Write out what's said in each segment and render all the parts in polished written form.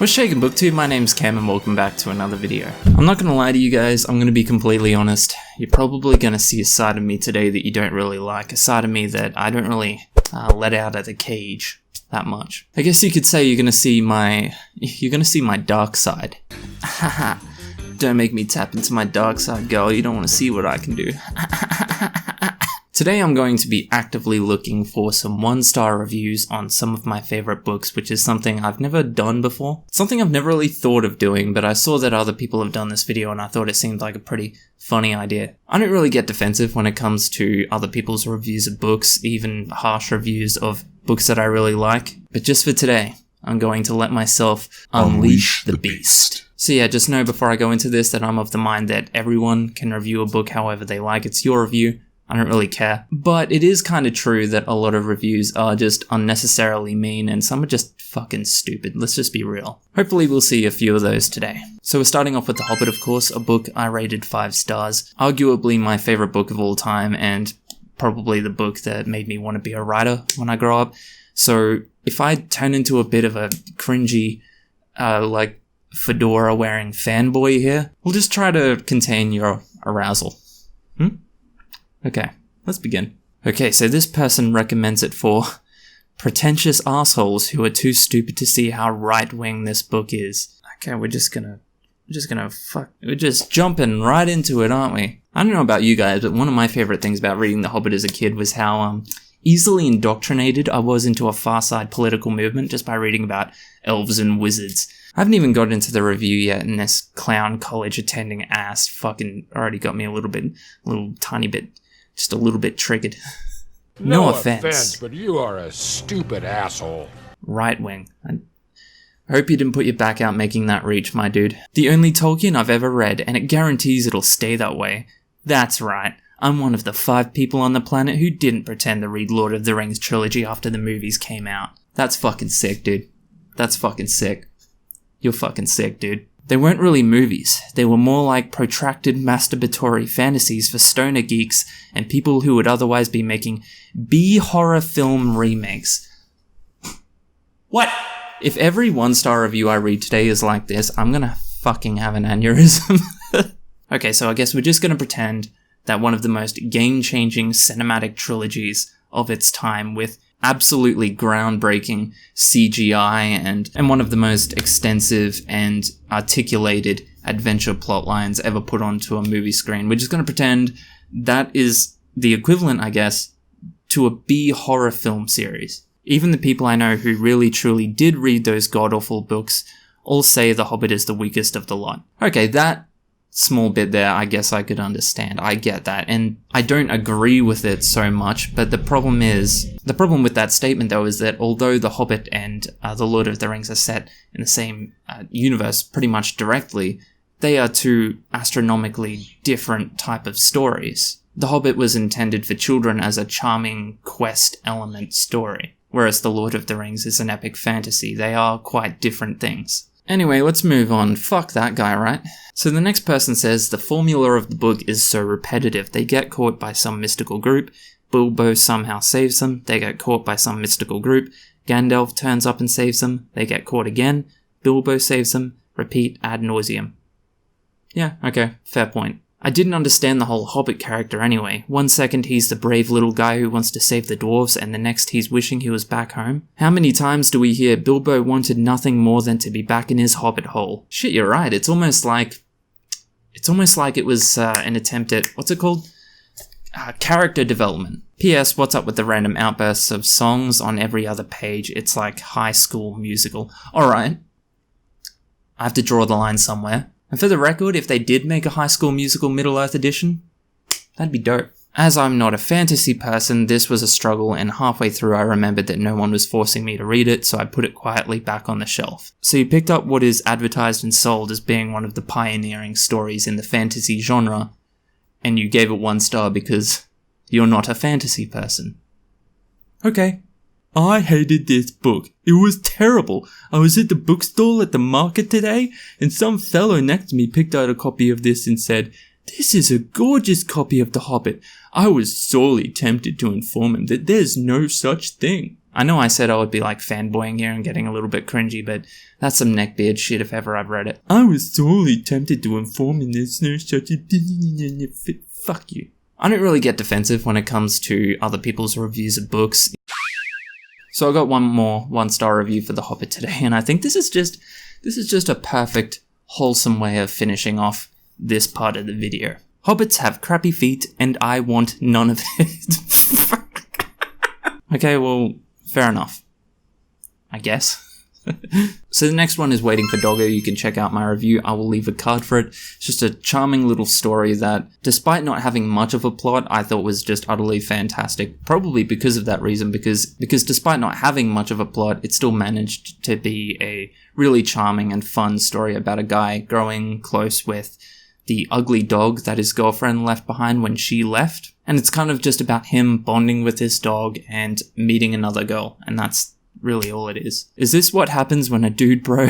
What's shaking, booktube? My name's Cam and welcome back to another video. I'm not gonna lie to you guys, I'm gonna be completely honest. You're probably gonna see a side of me today that you don't really like, a side of me that I don't really let out of the cage that much. I guess you could say you're gonna see my dark side. Haha. Don't make me tap into my dark side, girl, you don't wanna see what I can do. Today I'm going to be actively looking for some 1-star reviews on some of my favorite books, which is something I've never done before. Something I've never really thought of doing, but I saw that other people have done this video and I thought it seemed like a pretty funny idea. I don't really get defensive when it comes to other people's reviews of books, even harsh reviews of books that I really like. But just for today, I'm going to let myself unleash the beast. So yeah, just know before I go into this that I'm of the mind that everyone can review a book however they like. It's your review. I don't really care. But it is kind of true that a lot of reviews are just unnecessarily mean and some are just fucking stupid. Let's just be real. Hopefully we'll see a few of those today. So we're starting off with The Hobbit, of course, a book I rated 5 stars. Arguably my favorite book of all time and probably the book that made me want to be a writer when I grow up. So if I turn into a bit of a cringy, fedora wearing fanboy here, we'll just try to contain your arousal. Okay, let's begin. Okay, so this person recommends it for pretentious assholes who are too stupid to see how right-wing this book is. Okay, we're just jumping right into it, aren't we? I don't know about you guys, but one of my favorite things about reading The Hobbit as a kid was how, easily indoctrinated I was into a far-side political movement just by reading about elves and wizards. I haven't even got into the review yet, and this clown college attending ass fucking already got me a little tiny bit triggered. No offense, but you are a stupid asshole. Right wing. I hope you didn't put your back out making that reach, my dude. The only Tolkien I've ever read, and it guarantees it'll stay that way. That's right. I'm one of the 5 people on the planet who didn't pretend to read Lord of the Rings trilogy after the movies came out. That's fucking sick, dude. That's fucking sick. You're fucking sick, dude. They weren't really movies. They were more like protracted masturbatory fantasies for stoner geeks and people who would otherwise be making B-horror film remakes. What? If every 1-star review I read today is like this, I'm gonna fucking have an aneurysm. Okay, so I guess we're just gonna pretend that one of the most game-changing cinematic trilogies of its time with absolutely groundbreaking CGI and one of the most extensive and articulated adventure plot lines ever put onto a movie screen. We're just going to pretend that is the equivalent, I guess, to a B-horror film series. Even the people I know who really truly did read those god-awful books all say The Hobbit is the weakest of the lot. Okay, that small bit there, I guess I could understand. I get that, and I don't agree with it so much, but the problem with that statement though is that although The Hobbit and The Lord of the Rings are set in the same universe pretty much directly, they are 2 astronomically different type of stories. The Hobbit was intended for children as a charming quest element story, whereas The Lord of the Rings is an epic fantasy. They are quite different things. Anyway, let's move on. Fuck that guy, right? So the next person says, the formula of the book is so repetitive. They get caught by some mystical group. Bilbo somehow saves them. They get caught by some mystical group. Gandalf turns up and saves them. They get caught again. Bilbo saves them. Repeat ad nauseum. Yeah, okay, fair point. I didn't understand the whole Hobbit character anyway. One second he's the brave little guy who wants to save the dwarves, and the next he's wishing he was back home. How many times do we hear Bilbo wanted nothing more than to be back in his Hobbit hole? Shit, you're right. It's almost like it was an attempt at, what's it called? Character development. P.S. What's up with the random outbursts of songs on every other page? It's like High School Musical. Alright. I have to draw the line somewhere. And for the record, if they did make a High School Musical Middle-earth edition, that'd be dope. As I'm not a fantasy person, this was a struggle, and halfway through I remembered that no one was forcing me to read it, so I put it quietly back on the shelf. So you picked up what is advertised and sold as being one of the pioneering stories in the fantasy genre, and you gave it 1 star because you're not a fantasy person. Okay. I hated this book. It was terrible. I was at the bookstore at the market today, and some fellow next to me picked out a copy of this and said, "This is a gorgeous copy of The Hobbit." I was sorely tempted to inform him that there's no such thing. I know I said I would be like fanboying here and getting a little bit cringy, but that's some neckbeard shit if ever I've read it. I was sorely tempted to inform in this no such a... Fuck you. I don't really get defensive when it comes to other people's reviews of books. So I got one more 1-star review for The Hobbit today, and I think this is just a perfect, wholesome way of finishing off this part of the video. Hobbits have crappy feet, and I want none of it. Okay, well, fair enough, I guess. So the next one is Waiting for Doggo. You can check out my review. I will leave a card for it. It's just a charming little story that, despite not having much of a plot, I thought was just utterly fantastic. Probably because of that reason, because despite not having much of a plot, it still managed to be a really charming and fun story about a guy growing close with the ugly dog that his girlfriend left behind when she left. And it's kind of just about him bonding with this dog and meeting another girl. And that's really all it is. Is this what happens when a dude bro...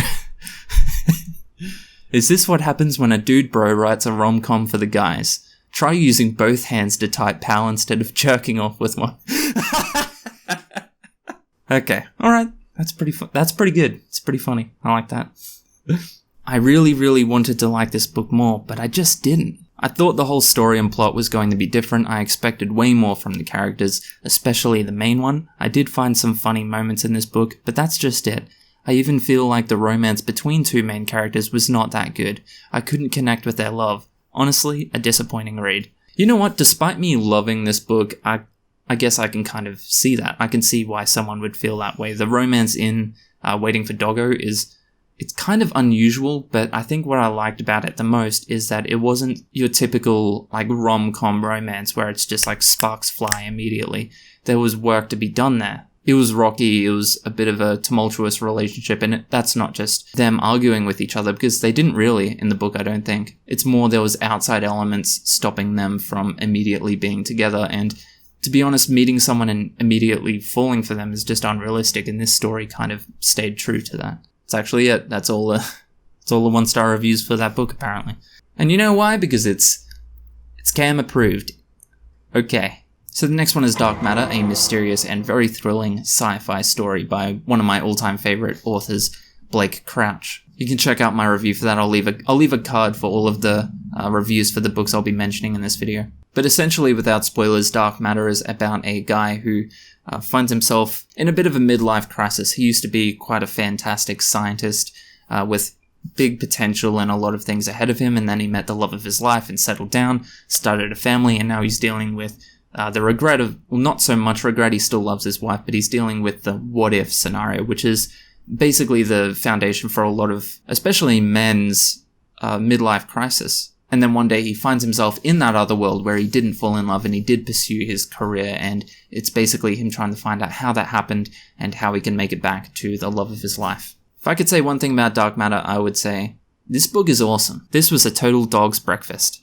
Is this what happens when a dude bro writes a rom-com for the guys? Try using both hands to type pal instead of jerking off with one. Okay, alright. That's pretty good. It's pretty funny. I like that. I really, really wanted to like this book more, but I just didn't. I thought the whole story and plot was going to be different. I expected way more from the characters, especially the main one. I did find some funny moments in this book, but that's just it. I even feel like the romance between two main characters was not that good. I couldn't connect with their love. Honestly, a disappointing read. You know what? Despite me loving this book, I guess I can kind of see that. I can see why someone would feel that way. The romance in Waiting for Doggo it's kind of unusual, but I think what I liked about it the most is that it wasn't your typical like rom-com romance where it's just like sparks fly immediately. There was work to be done there. It was rocky, it was a bit of a tumultuous relationship, and that's not just them arguing with each other, because they didn't really in the book, I don't think. It's more there was outside elements stopping them from immediately being together, and to be honest, meeting someone and immediately falling for them is just unrealistic, and this story kind of stayed true to that. That's actually it. That's all the 1-star reviews for that book, apparently. And you know why? Because it's Cam approved. Okay. So the next one is Dark Matter, a mysterious and very thrilling sci-fi story by one of my all-time favorite authors, Blake Crouch. You can check out my review for that. I'll leave a card for all of the reviews for the books I'll be mentioning in this video. But essentially, without spoilers, Dark Matter is about a guy who finds himself in a bit of a midlife crisis. He used to be quite a fantastic scientist with big potential and a lot of things ahead of him, and then he met the love of his life and settled down, started a family, and now he's dealing with the regret of, well, not so much regret, he still loves his wife, but he's dealing with the what-if scenario, which is basically the foundation for a lot of, especially men's midlife crisis. And then one day he finds himself in that other world where he didn't fall in love and he did pursue his career, and it's basically him trying to find out how that happened and how he can make it back to the love of his life. If I could say one thing about Dark Matter, I would say, this book is awesome. This was a total dog's breakfast.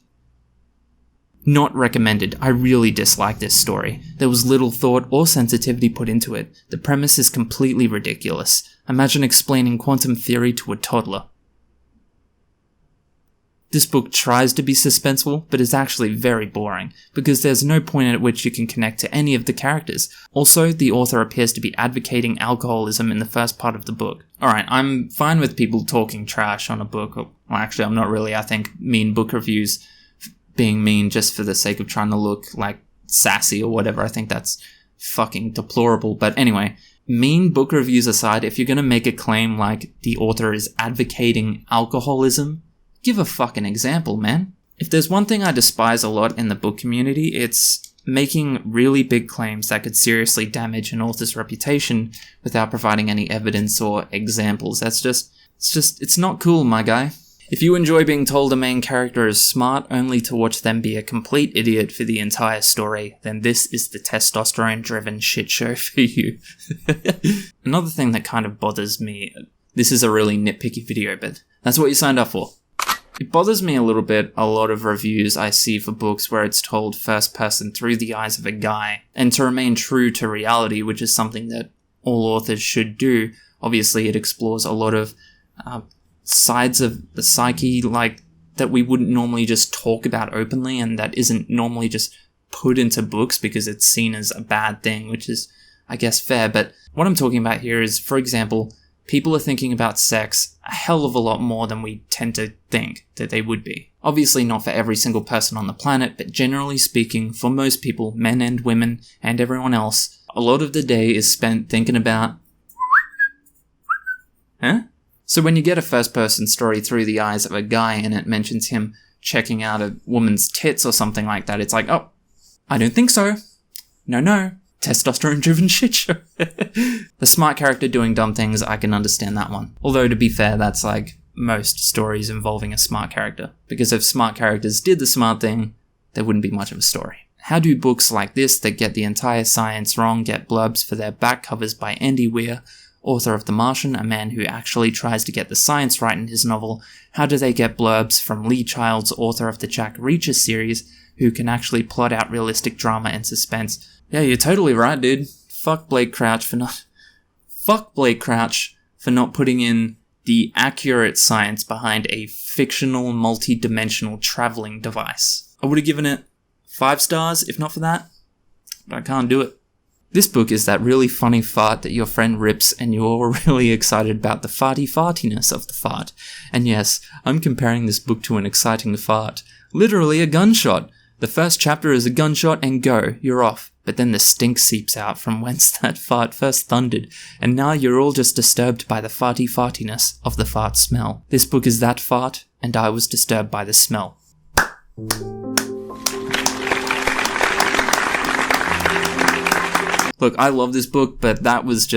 Not recommended. I really dislike this story. There was little thought or sensitivity put into it. The premise is completely ridiculous. Imagine explaining quantum theory to a toddler. This book tries to be suspenseful, but is actually very boring, because there's no point at which you can connect to any of the characters. Also, the author appears to be advocating alcoholism in the first part of the book. Alright, I'm fine with people talking trash on a book. Well, actually, I'm not really. I think mean book reviews being mean just for the sake of trying to look like sassy or whatever, I think that's fucking deplorable. But anyway, mean book reviews aside, if you're gonna make a claim like the author is advocating alcoholism, give a fucking example, man. If there's one thing I despise a lot in the book community, it's making really big claims that could seriously damage an author's reputation without providing any evidence or examples. It's not cool, my guy. If you enjoy being told a main character is smart only to watch them be a complete idiot for the entire story, then this is the testosterone-driven shit show for you. Another thing that kind of bothers me, this is a really nitpicky video, but that's what you signed up for. It bothers me a little bit, a lot of reviews I see for books where it's told first person through the eyes of a guy, and to remain true to reality, which is something that all authors should do. Obviously, it explores a lot of sides of the psyche, like, that we wouldn't normally just talk about openly, and that isn't normally just put into books because it's seen as a bad thing, which is I guess, fair, but what I'm talking about here is, for example, people are thinking about sex a hell of a lot more than we tend to think that they would be. Obviously not for every single person on the planet, but generally speaking, for most people, men and women, and everyone else, a lot of the day is spent thinking about... Huh? So when you get a first-person story through the eyes of a guy and it mentions him checking out a woman's tits or something like that, it's like, oh, I don't think so. No. Testosterone-driven shit show. The smart character doing dumb things, I can understand that one. Although, to be fair, that's like most stories involving a smart character. Because if smart characters did the smart thing, there wouldn't be much of a story. How do books like this that get the entire science wrong get blurbs for their back covers by Andy Weir, author of The Martian, a man who actually tries to get the science right in his novel? How do they get blurbs from Lee Childs, author of the Jack Reacher series, who can actually plot out realistic drama and suspense? Yeah, you're totally right, dude. Fuck Blake Crouch for not putting in the accurate science behind a fictional, multi-dimensional traveling device. I would have given it 5 stars if not for that, but I can't do it. This book is that really funny fart that your friend rips and you're all really excited about the fartiness of the fart. And yes, I'm comparing this book to an exciting fart. Literally a gunshot. The first chapter is a gunshot and go, you're off. But then the stink seeps out from whence that fart first thundered, and now you're all just disturbed by the fartiness of the fart smell. This book is that fart, and I was disturbed by the smell. Look, I love this book, but that was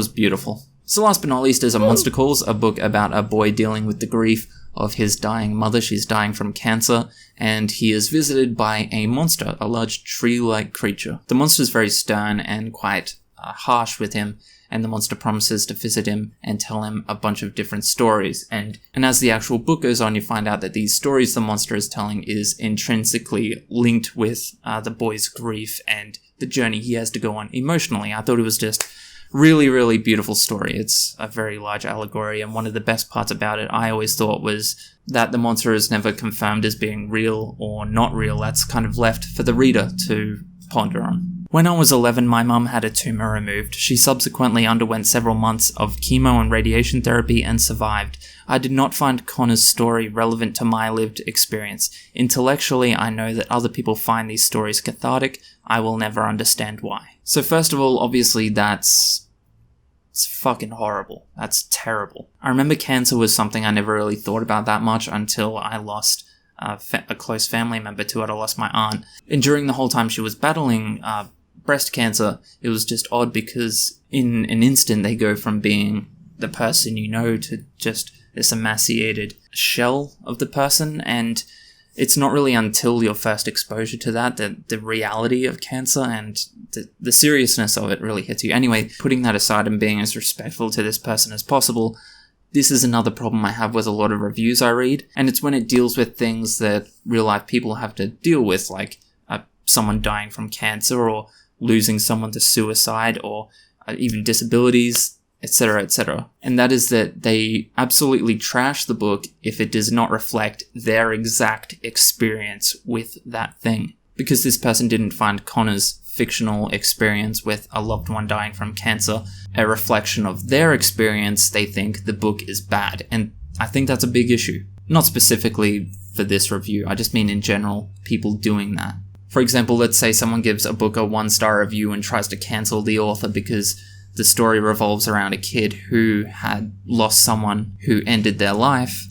beautiful. So last but not least is A Monster Calls, a book about a boy dealing with the grief of his dying mother. She's dying from cancer, and he is visited by a monster, a large tree-like creature. The monster is very stern and quite harsh with him, and the monster promises to visit him and tell him a bunch of different stories. And as the actual book goes on, you find out that these stories the monster is telling is intrinsically linked with the boy's grief and the journey he has to go on emotionally. I thought it was just really, really beautiful story. It's a very large allegory, and one of the best parts about it, I always thought, was that the monster is never confirmed as being real or not real. That's kind of left for the reader to ponder on. When I was 11, my mum had a tumor removed. She subsequently underwent several months of chemo and radiation therapy and survived. I did not find Connor's story relevant to my lived experience. Intellectually, I know that other people find these stories cathartic. I will never understand why. So first of all, obviously it's fucking horrible. That's terrible. I remember cancer was something I never really thought about that much until I lost a close family member to it. I lost my aunt. And during the whole time she was battling breast cancer, it was just odd because in an instant they go from being the person you know to just this emaciated shell of the person, and it's not really until your first exposure to that the reality of cancer and the seriousness of it really hits you. Anyway, putting that aside and being as respectful to this person as possible, this is another problem I have with a lot of reviews I read, and it's when it deals with things that real-life people have to deal with, like someone dying from cancer or losing someone to suicide or even disabilities, etc., etc. And that is that they absolutely trash the book if it does not reflect their exact experience with that thing. Because this person didn't find Connor's fictional experience with a loved one dying from cancer a reflection of their experience, they think the book is bad. And I think that's a big issue. Not specifically for this review, I just mean in general, people doing that. For example, let's say someone gives a book a 1-star review and tries to cancel the author because the story revolves around a kid who had lost someone who ended their life,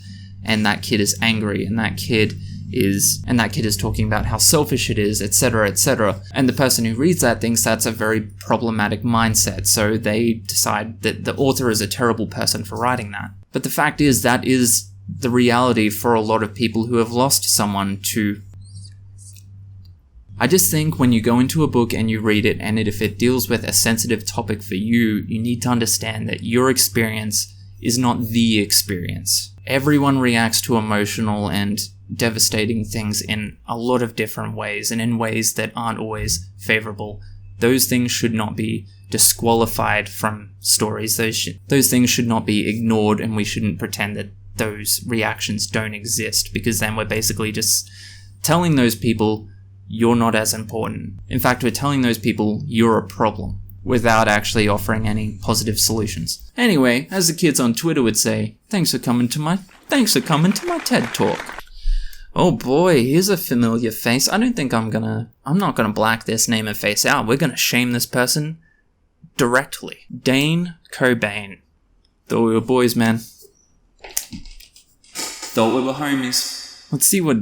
and that kid is angry, and that kid is talking about how selfish it is, etc., etc. And the person who reads that thinks that's a very problematic mindset, so they decide that the author is a terrible person for writing that. But the fact is, that is the reality for a lot of people who have lost someone to... I just think when you go into a book and you read it, and if it deals with a sensitive topic for you, you need to understand that your experience is not the experience. Everyone reacts to emotional and devastating things in a lot of different ways, and in ways that aren't always favorable. Those things should not be disqualified from stories. Those things should not be ignored, and we shouldn't pretend that those reactions don't exist, because then we're basically just telling those people, you're not as important. In fact, we're telling those people you're a problem, without actually offering any positive solutions. Anyway, as the kids on Twitter would say, thanks for coming to my TED Talk. Oh boy, here's a familiar face. I'm not gonna black this name and face out. We're gonna shame this person directly. Dane Cobain. Thought we were boys, man. Thought we were homies. Let's see what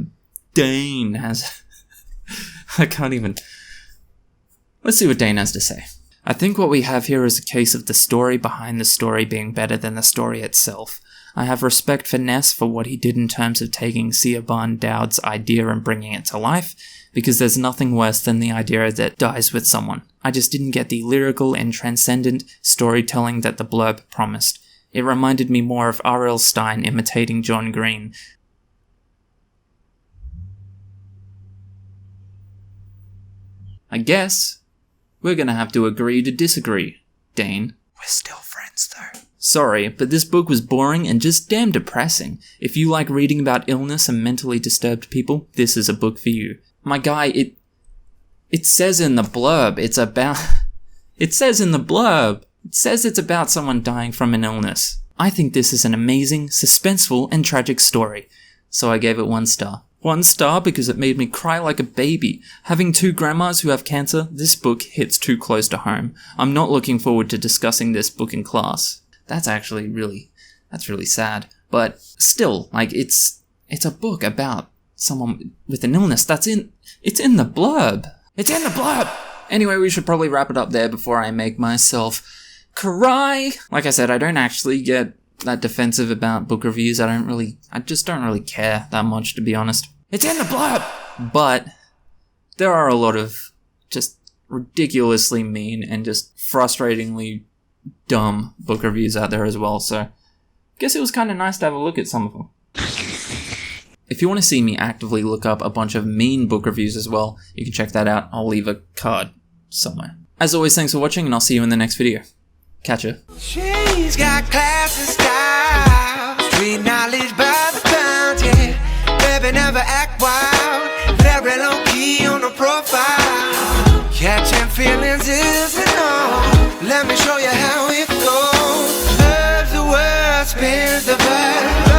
Dane has. Let's see what Dane has to say. I think what we have here is a case of the story behind the story being better than the story itself. I have respect for Ness for what he did in terms of taking Siobhan Dowd's idea and bringing it to life, because there's nothing worse than the idea that dies with someone. I just didn't get the lyrical and transcendent storytelling that the blurb promised. It reminded me more of R.L. Stine imitating John Green. I guess we're gonna have to agree to disagree, Dane. We're still friends though. Sorry, but this book was boring and just damn depressing. If you like reading about illness and mentally disturbed people, this is a book for you. My guy, it says in the blurb, it says it's about someone dying from an illness. I think this is an amazing, suspenseful, and tragic story. So I gave it 1 star. 1 star because it made me cry like a baby. Having 2 grandmas who have cancer, this book hits too close to home. I'm not looking forward to discussing this book in class. That's really sad. But still, it's a book about someone with an illness. It's in the blurb. It's in the blurb! Anyway, we should probably wrap it up there before I make myself cry. Like I said, I don't actually get that defensive about book reviews. I just don't really care that much, to be honest. It's in the blurb! But there are a lot of just ridiculously mean and just frustratingly dumb book reviews out there as well, so I guess it was kind of nice to have a look at some of them. If you want to see me actively look up a bunch of mean book reviews as well, you can check that out. I'll leave a card somewhere. As always, thanks for watching, and I'll see you in the next video. Catch ya. She's got class and style, street knowledge by the pound, yeah. Baby never act wild, very low key on the profile. Catching feelings isn't all. Let me show you how it goes. Loves the world, spins the verse.